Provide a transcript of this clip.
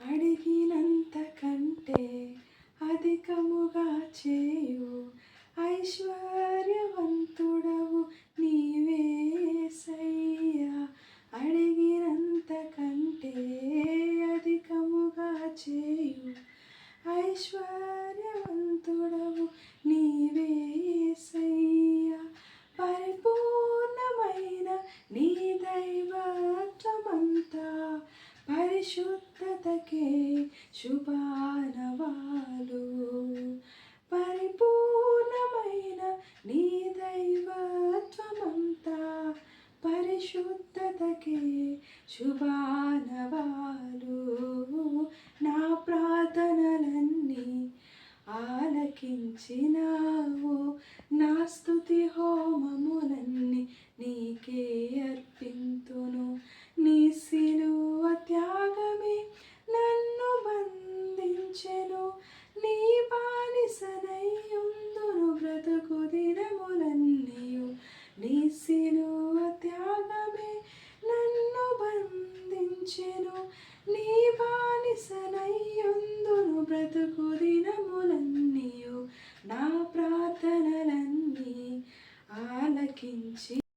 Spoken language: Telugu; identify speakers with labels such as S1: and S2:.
S1: అడిగినంత కంటే అధికముగా చేయు ఐశ్వర్యవంతుడవు నీవేసయ్యా. అడిగినంత కంటే అధికముగా చేయు ఐశ్వర్యవంతుడవు నీవేసయ్యా. పరిపూర్ణమైన నీ దైవత్వమంతా పరిశుద్ధతకే శుభానవాలు. పరిపూర్ణమైన నీ దైవత్వమంతా పరిశుద్ధతకే శుభానవాలు. నా ప్రార్థనలన్నీ ఆలకించినావు, నా స్తుతి హోమములన్నీ నీకే అర్పింతును. నీ సిలువ త్యాగమే నన్ను బంధించెను, నీ బానిసనయ్యుందును బ్రతుకు దినములన్నీయు. నీ సిలువ త్యాగమే నన్ను బంధించెను, నీ బానిసనయ్యుందును బ్రతుకు దినములన్నీయు. నా ప్రార్థనలన్నీ ఆలకించి